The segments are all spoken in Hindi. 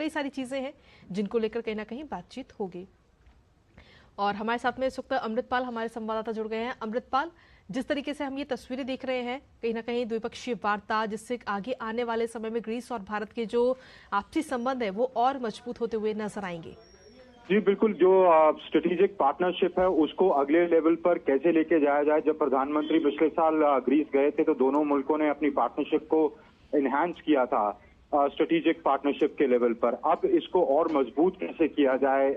कई सारी चीजें हैं जिनको लेकर कहीं ना कहीं बातचीत होगी। और हमारे साथ में इस वक्त अमृतपाल हमारे संवाददाता जुड़ गए हैं। अमृतपाल, जिस तरीके से हम ये तस्वीरें देख रहे हैं, कहीं ना कहीं द्विपक्षीय वार्ता जिससे आगे आने वाले समय में ग्रीस और भारत के जो आपसी संबंध है वो और मजबूत होते हुए नजर आएंगे। जी बिल्कुल, जो स्ट्रेटेजिक पार्टनरशिप है उसको अगले लेवल पर कैसे लेके जाया जाए। जब प्रधानमंत्री पिछले साल ग्रीस गए थे तो दोनों मुल्कों ने अपनी पार्टनरशिप को इनहैंस किया था स्ट्रेटेजिक पार्टनरशिप के लेवल पर। अब इसको और मजबूत कैसे किया जाए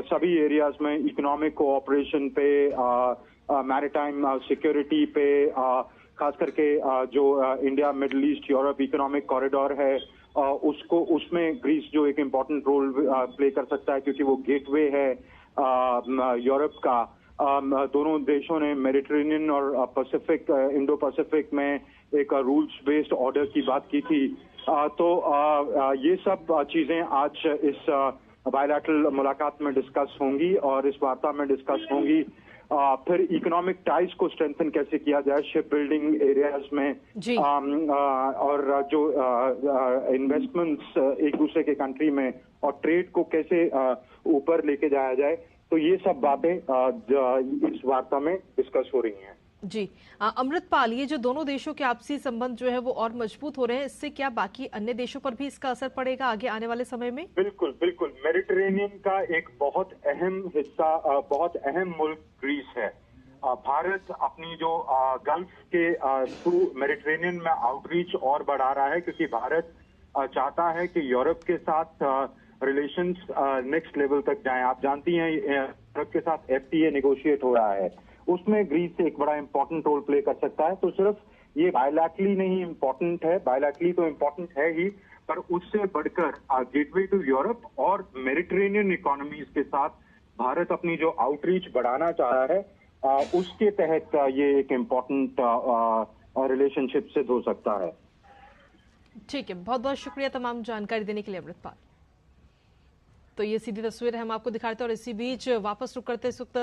सभी एरियाज में, इकोनॉमिक कोऑपरेशन पे, मैरीटाइम सिक्योरिटी पे, खास करके जो India middle east Europe economic corridor है उसको, उसमें ग्रीस जो एक इम्पोर्टेंट रोल प्ले कर सकता है क्योंकि वो गेटवे है यूरोप का। दोनों देशों ने मेडिटेरेनियन और पैसिफिक, इंडो पैसिफिक में एक रूल्स बेस्ड ऑर्डर की बात की थी। तो ये सब चीजें आज इस बायलैटरल मुलाकात में डिस्कस होंगी और इस वार्ता में डिस्कस होंगी। फिर इकोनॉमिक टाइज को स्ट्रेंथन कैसे किया जाए शिप बिल्डिंग एरियाज में, और जो इन्वेस्टमेंट्स एक दूसरे के कंट्री में और ट्रेड को कैसे ऊपर लेके जाया जाए। तो ये सब बातें इस वार्ता में डिस्कस हो रही हैं। जी अमृतपाल, ये जो दोनों देशों के आपसी संबंध जो है वो और मजबूत हो रहे हैं, इससे क्या बाकी अन्य देशों पर भी इसका असर पड़ेगा आगे आने वाले समय में? बिल्कुल बिल्कुल, मेडिटेरेनियन का एक बहुत अहम हिस्सा, बहुत अहम मुल्क ग्रीस है। भारत अपनी जो गल्फ के थ्रू मेडिटेरेनियन में आउटरीच और बढ़ा रहा है क्योंकि भारत चाहता है कि यूरोप के साथ रिलेशंस नेक्स्ट लेवल तक जाएं। आप जानती हैं यूरोप के साथ FTA नेगोशिएट हो रहा है, उसमें ग्रीस एक बड़ा इंपॉर्टेंट रोल प्ले कर सकता है। तो सिर्फ ये बायलैटरली नहीं इंपॉर्टेंट है, बायलैटरली तो इंपॉर्टेंट है ही, पर उससे बढ़कर गेटवे टू यूरोप और मेडिटेरेनियन इकोनॉमीज के साथ भारत अपनी जो आउटरीच बढ़ाना चाह रहा है उसके तहत ये एक इम्पोर्टेंट रिलेशनशिप सिद्ध हो सकता है। ठीक है, बहुत बहुत शुक्रिया तमाम जानकारी देने के लिए अमृतपाल। तो ये सीधी तस्वीर हम आपको दिखाते हैं और इसी बीच वापस रुक करते इस वक्त